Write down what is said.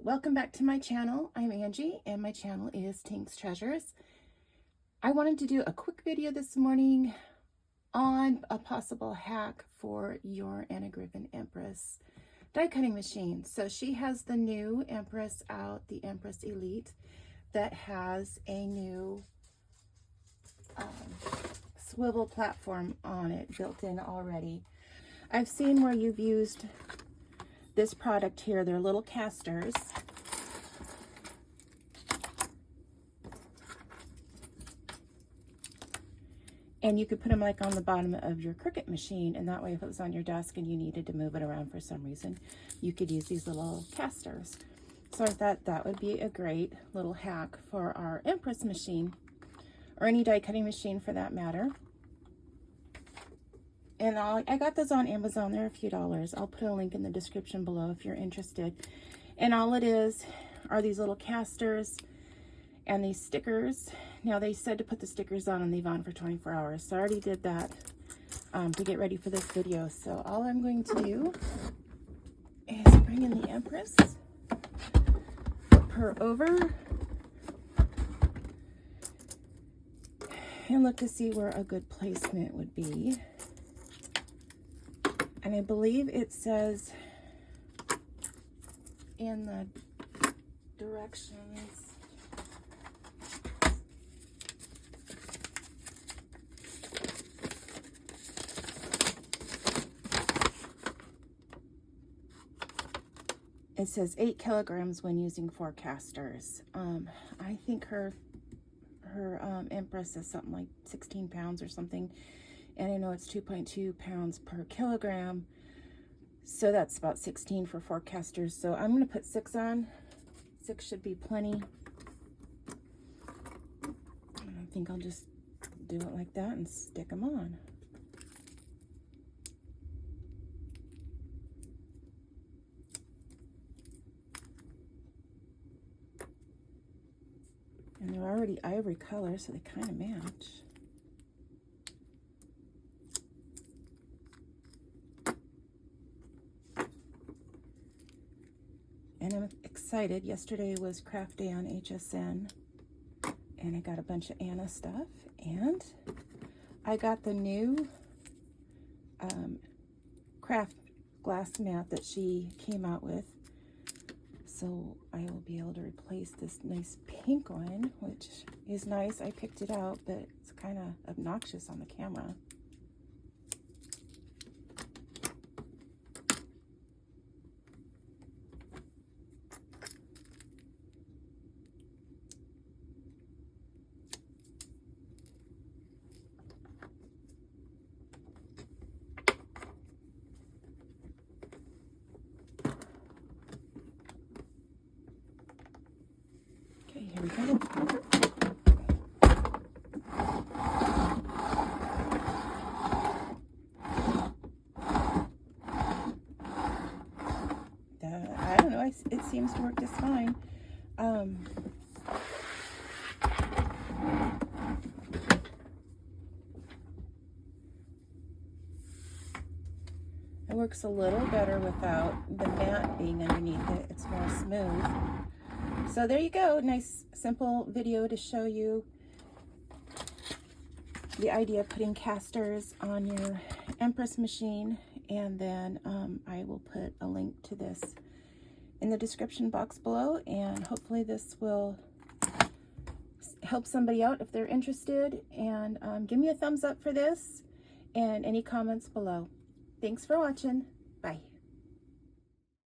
welcome back to my channel. I'm Angie and my channel is Tinks Treasurez. I wanted to do a quick video this morning on a possible hack for your Anna Griffin Empress die cutting machine. So she has the new Empress out, the Empress Elite, that has a new swivel platform on it built in already. I've seen where you've used this product here. They're little casters. And you could put them like on the bottom of your Cricut machine, and that way if it was on your desk and you needed to move it around for some reason, you could use these little casters. So I thought that would be a great little hack for our Empress machine, or any die cutting machine for that matter. And I got those on Amazon. They're a few dollars. I'll put a link in the description below if you're interested. And all it is are these little casters and these stickers. Now they said to put the stickers on and leave on for 24 hours. So I already did that to get ready for this video. So all I'm going to do is bring in the Empress, flip her over, and look to see where a good placement would be. And I believe it says in the directions, it says 8 kilograms when using 4 casters. I think her Empress is something like 16 pounds or something. And I know it's 2.2 pounds per kilogram. So that's about 16 for 4 casters. So I'm going to put 6 on. 6 should be plenty. I think I'll just do it like that and stick them on. And they're already ivory color, so they kind of match. And I'm excited. Yesterday was craft day on HSN, and I got a bunch of Anna stuff, and I got the new craft glass mat that she came out with. So I will be able to replace this nice pink one, which is nice. I picked it out, but it's kind of obnoxious on the camera. Here we go. I don't know, it seems to work just fine. It works a little better without the mat being underneath it. It's more smooth. So there you go, nice simple video to show you the idea of putting casters on your Empress machine. And then I will put a link to this in the description box below, and hopefully this will help somebody out if they're interested. And give me a thumbs up for this and any comments below. Thanks for watching.